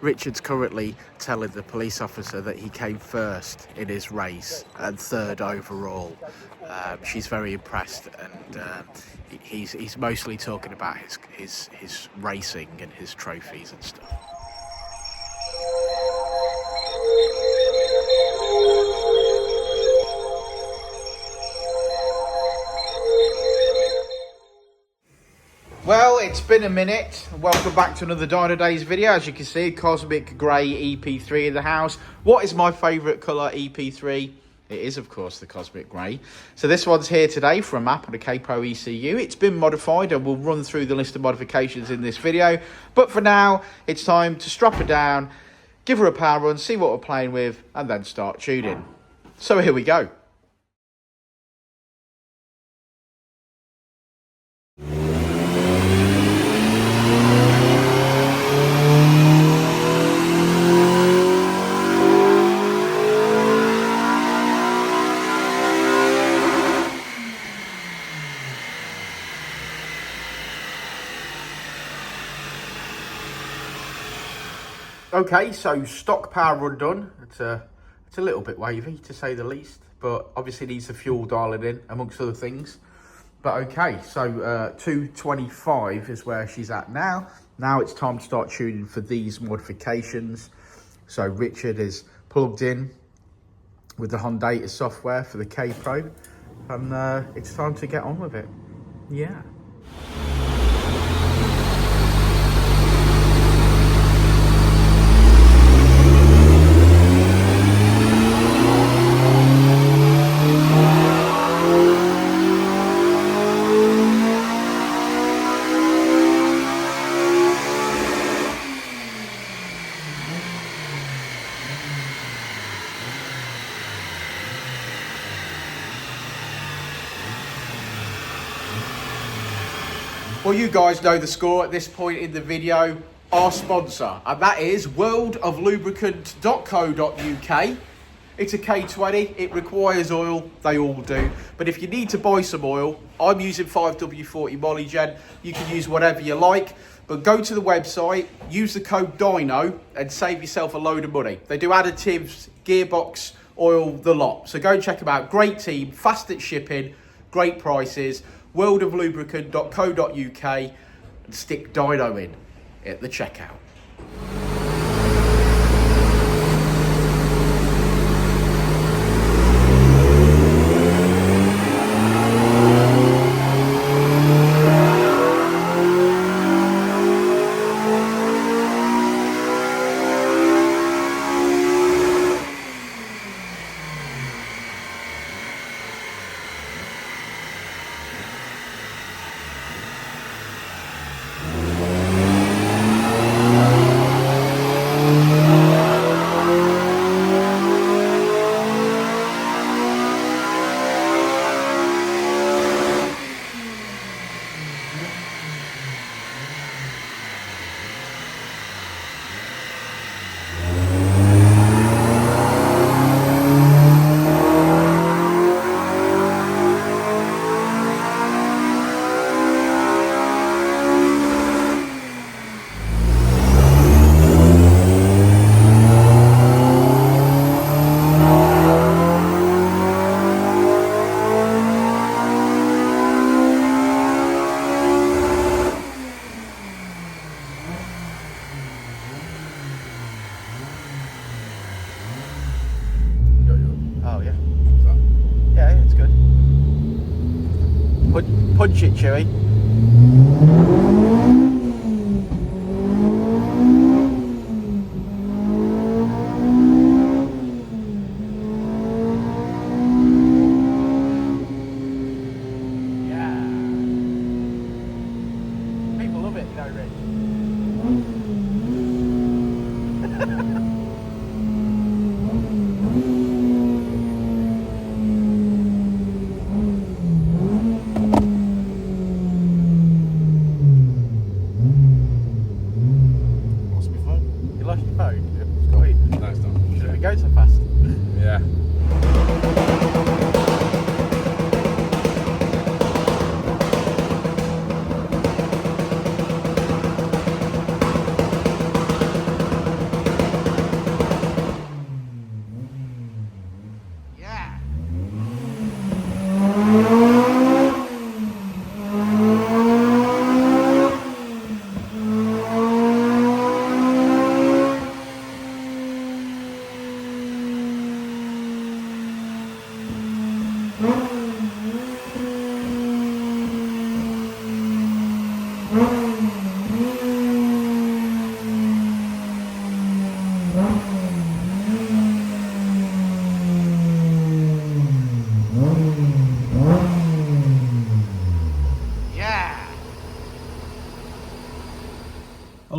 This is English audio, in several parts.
Richard's currently telling the police officer that he came first in his race and third overall. She's very impressed, and he's mostly talking about his racing and his trophies and stuff. Well, it's been a minute. Welcome back to another Dynodaze video. As you can see, Cosmic Grey EP3 in the house. What is my favourite colour EP3? It is, of course, the Cosmic Grey. So this one's here today for a map on a K-Pro ECU. It's been modified and we'll run through the list of modifications in this video. But for now, it's time to strap her down, give her a power run, see what we're playing with, and then start tuning. So here we go. Okay, so stock power run done. It's a little bit wavy to say the least, but obviously needs the fuel dialing in amongst other things. But okay, so 225 is where she's at now. Now it's time to start tuning for these modifications. So Richard is plugged in with the Honda software for the K-Pro, and it's time to get on with it. Yeah. Well, you guys know the score at this point in the video. Our sponsor, and that is worldoflubricant.co.uk. It's a K20, it requires oil, they all do. But if you need to buy some oil, I'm using 5W40 Molygen. You can use whatever you like, but go to the website, use the code Dyno and save yourself a load of money. They do additives, gearbox, oil, the lot. So go and check them out. Great team, fast at shipping, great prices. worldoflubricant.co.uk, and stick Dyno in at the checkout. Punch it, Chewy. Yeah. People love it, you know, Rich. Go so fast. Yeah.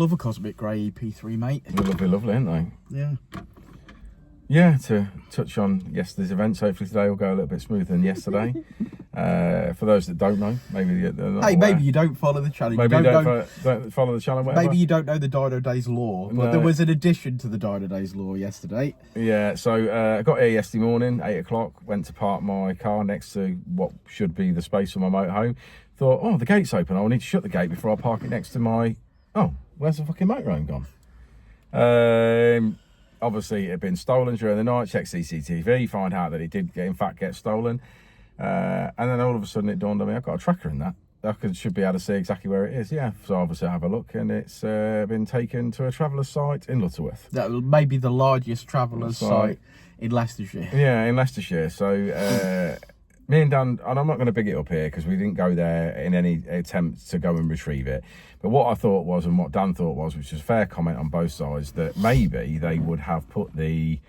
love a Cosmic Grey EP3, mate. They're lovely, lovely, aren't they? Yeah. Yeah, to touch on yesterday's events, hopefully today will go a little bit smoother than yesterday. For those that don't know, maybe they're not aware. Maybe you don't follow the channel. Maybe you don't follow the channel, whatever. Maybe you don't know the Dynodaze law, but there was an addition to the Dynodaze law yesterday. Yeah, so I got here yesterday morning, 8 o'clock, went to park my car next to what should be the space for my motorhome. Thought, oh, the gate's open, I'll need to shut the gate before I park it next to my... Oh, where's the fucking motorhome gone? Obviously, it had been stolen during the night. Check CCTV, find out that it did, in fact, get stolen. And then all of a sudden, it dawned on me, I've got a tracker in that. I should be able to see exactly where it is. Yeah, so obviously I have a look, and it's been taken to a traveller's site in Lutterworth. That may be the largest traveller's site in Leicestershire. Yeah, in Leicestershire. So me and Dan, and I'm not going to big it up here because we didn't go there in any attempt to go and retrieve it. But what I thought was, and what Dan thought was, which was a fair comment on both sides, that maybe they would have put the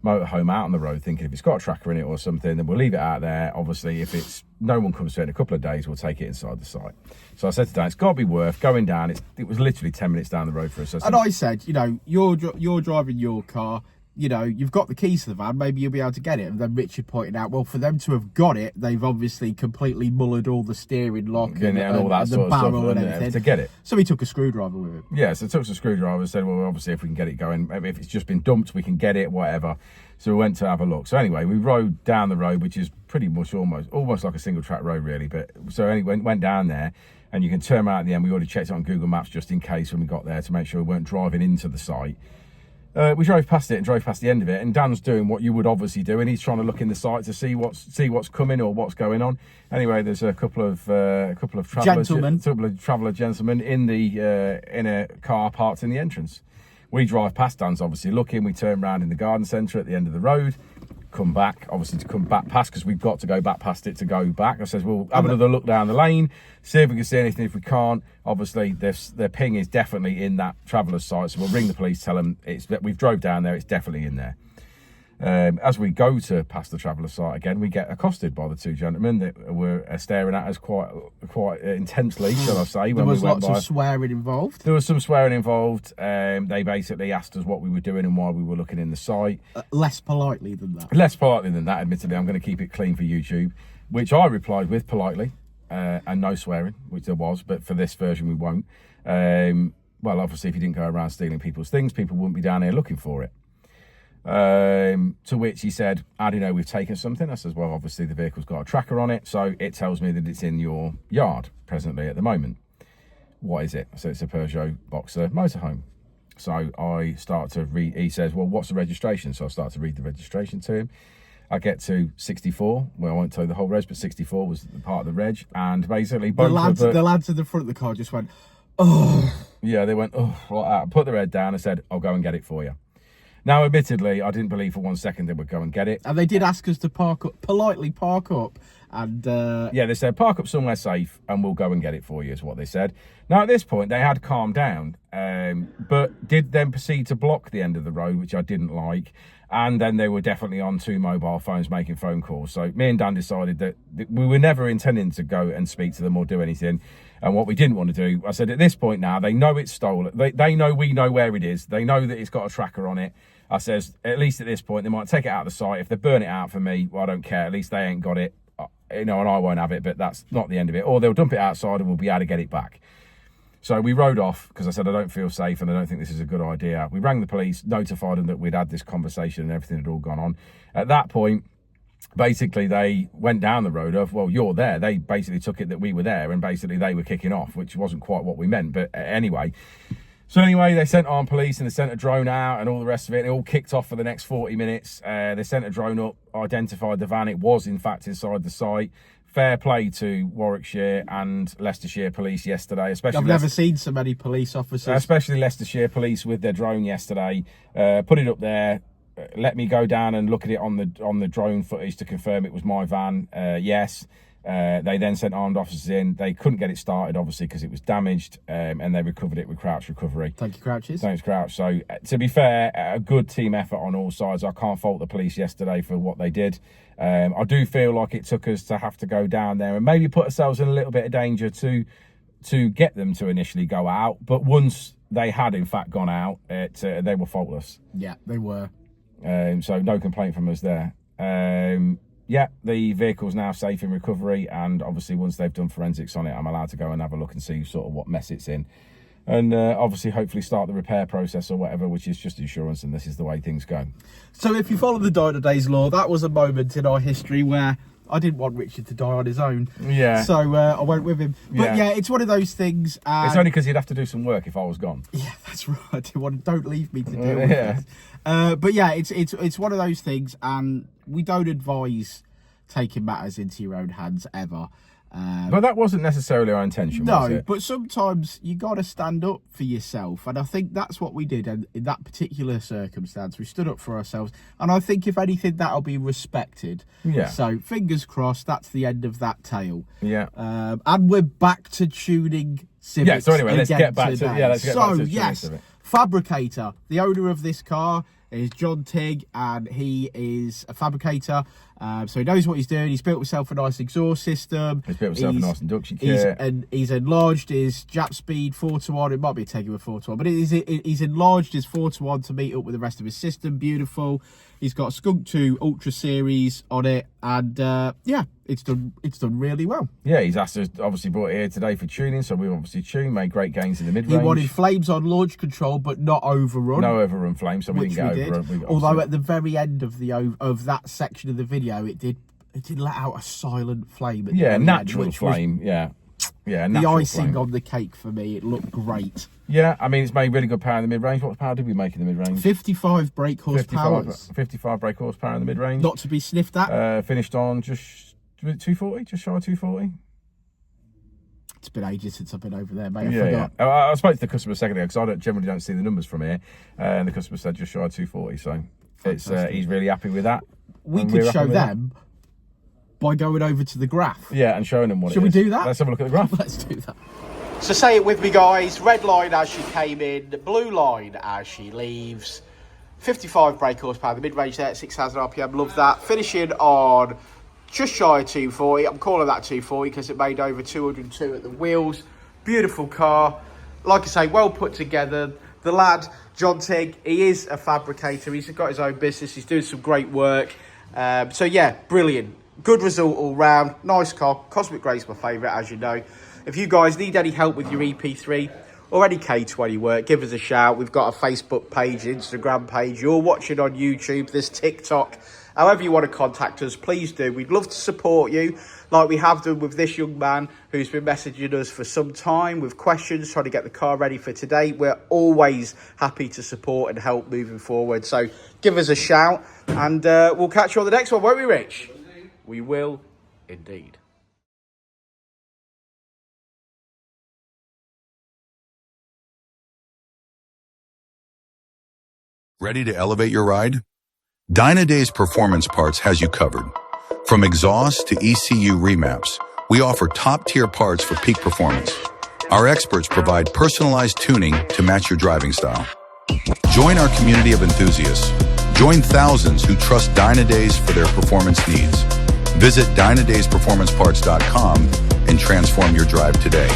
motorhome out on the road thinking if it's got a tracker in it or something, then we'll leave it out there. Obviously, if it's no one comes to it in a couple of days, we'll take it inside the site. So I said to Dan, it's got to be worth going down. It was literally 10 minutes down the road for us. And I said, you know, you're driving your car. You know, you've got the keys to the van, maybe you'll be able to get it. And then Richard pointed out, well, for them to have got it, they've obviously completely mullered all the steering lock and all that the sort of barrel stuff and everything to get it. So he took a screwdriver with him. Yeah, so took some screwdrivers, said, well, obviously, if we can get it going, if it's just been dumped, we can get it, whatever. So we went to have a look. So anyway, we rode down the road, which is pretty much almost like a single track road, really. But so anyway, went down there, and you can turn around at the end. We already checked it on Google Maps just in case when we got there to make sure we weren't driving into the site. We drove past it and drove past the end of it, and Dan's doing what you would obviously do, and he's trying to look in the site to see what's coming or what's going on. Anyway, there's a couple of traveller gentlemen in a car parked in the entrance. We drive past Dan's obviously looking. We turn around in the garden centre at the end of the road, come back, obviously to come back past because we've got to go back past it to go back. I says, we'll have another look down the lane, see if we can see anything. If we can't, obviously their ping is definitely in that traveller's site, so we'll ring the police, tell them we've drove down there, it's definitely in there. As we go to past the traveller's site again, we get accosted by the two gentlemen that were staring at us quite intensely, shall I say. There was lots of swearing involved. There was some swearing involved. They basically asked us what we were doing and why we were looking in the site. Less politely than that. Less politely than that, admittedly. I'm going to keep it clean for YouTube, which I replied with politely and no swearing, which there was, but for this version we won't. Well, obviously, if you didn't go around stealing people's things, people wouldn't be down here looking for it. To which he said, how do you know we've taken something? I says, well, obviously the vehicle's got a tracker on it, so it tells me that it's in your yard presently at the moment. What is it? So it's a Peugeot Boxer motorhome. So I start to read, he says, well, what's the registration? So I start to read the registration to him. I get to 64, well, I won't tell you the whole reg, but 64 was the part of the reg, and basically the lads at the front of the car just went, oh. Yeah, they went, oh, like that. I put their head down and said, I'll go and get it for you. Now, admittedly, I didn't believe for 1 second they would go and get it. And they did ask us to politely park up. And yeah, they said, park up somewhere safe and we'll go and get it for you, is what they said. Now, at this point, they had calmed down, but did then proceed to block the end of the road, which I didn't like. And then they were definitely on 2 mobile phones making phone calls. So me and Dan decided that we were never intending to go and speak to them or do anything. And what we didn't want to do, I said, at this point now, they know it's stolen. They know we know where it is. They know that it's got a tracker on it. I says, at least at this point, they might take it out of the site. If they burn it out for me, well, I don't care. At least they ain't got it, you know, and I won't have it, but that's not the end of it. Or they'll dump it outside and we'll be able to get it back. So we rode off because I said, I don't feel safe and I don't think this is a good idea. We rang the police, notified them that we'd had this conversation and everything had all gone on. At that point, basically they went down the road of, well, you're there. They basically took it that we were there and basically they were kicking off, which wasn't quite what we meant. But anyway, so anyway, they sent armed police and they sent a drone out and all the rest of it. They all kicked off for the next 40 minutes. They sent a drone up, identified the van. It was, in fact, inside the site. Fair play to Warwickshire and Leicestershire police yesterday. Especially I've never seen so many police officers. Especially Leicestershire police with their drone yesterday. Put it up there. Let me go down and look at it on the drone footage to confirm it was my van. Yes. They then sent armed officers in. They couldn't get it started, obviously, because it was damaged, and they recovered it with Crouch Recovery. Thank you, Crouches. Thanks, Crouch. So, to be fair, a good team effort on all sides. I can't fault the police yesterday for what they did. I do feel like it took us to have to go down there and maybe put ourselves in a little bit of danger to get them to initially go out. But once they had in fact gone out. They were faultless. Yeah, they were. So no complaint from us there. Yeah, the vehicle's now safe in recovery, and obviously once they've done forensics on it, I'm allowed to go and have a look and see sort of what mess it's in. And obviously hopefully start the repair process or whatever, which is just insurance, and this is the way things go. So if you follow the Dynodaze law, that was a moment in our history where I didn't want Richard to die on his own. Yeah. So I went with him. But yeah, it's one of those things. It's only because he'd have to do some work if I was gone. Yeah, that's right. Don't leave me to deal with this. But yeah, it's one of those things, and we don't advise taking matters into your own hands ever. But that wasn't necessarily our intention, was it? No, but sometimes you got to stand up for yourself, and I think that's what we did in that particular circumstance. We stood up for ourselves, and I think if anything, that'll be respected. Yeah. So fingers crossed, that's the end of that tale. Yeah. And we're back to tuning Civics. Yeah. So anyway, let's get back today. to let's get back to yes, Civic. Fabricator, the owner of this car is John Tig, and he is a fabricator. So he knows what he's doing. He's built himself a nice exhaust system. He's built himself a nice induction kit. He's enlarged his Japspeed 4:1. It might be a Tegiwa 4:1, but he's enlarged his 4:1 to meet up with the rest of his system. Beautiful. He's got a Skunk2 Ultra Series on it, and yeah, it's done really well. Yeah, he's asked us, obviously brought it here today for tuning, so we obviously tuned, made great gains in the mid-range. He wanted flames on launch control, but not overrun. No overrun flames, so we didn't get overrun. Although at the very end of that section of the video, it did let out a silent flame. At the natural end, flame. Yeah, the icing on the cake for me. It looked great. Yeah, I mean, it's made really good power in the mid-range. What power did we make in the mid-range? 55 brake horsepower. 55 brake horsepower in the mid-range. Not to be sniffed at. Finished on just 240, just shy of 240. It's been ages since I've been over there, mate. I forgot. Yeah. I spoke to the customer a second ago, because I generally don't see the numbers from here. And the customer said just shy of 240, so it's he's really happy with that. We could show them by going over to the graph. Yeah, and showing them what Should we do that? Let's have a look at the graph. Let's do that. So say it with me, guys. Red line as she came in, blue line as she leaves. 55 brake horsepower, the mid-range there at 6,000 RPM. Love that. Finishing on just shy of 240. I'm calling that 240 because it made over 202 at the wheels. Beautiful car. Like I say, well put together. The lad, John Tig, he is a fabricator. He's got his own business. He's doing some great work. So yeah, brilliant. Good result all round. Nice car. Cosmic Grey's my favourite, as you know. If you guys need any help with your EP3 or any K20 work, give us a shout. We've got a Facebook page, Instagram page. You're watching on YouTube, there's TikTok. However you want to contact us, please do. We'd love to support you like we have done with this young man who's been messaging us for some time with questions, trying to get the car ready for today. We're always happy to support and help moving forward. So give us a shout, and we'll catch you on the next one, won't we, Rich? We will indeed. Ready to elevate your ride? Dynodaze Performance Parts has you covered. From exhaust to ECU remaps, we offer top-tier parts for peak performance. Our experts provide personalized tuning to match your driving style. Join our community of enthusiasts. Join thousands who trust Dynodaze for their performance needs. Visit DynodazePerformanceParts.com and transform your drive today.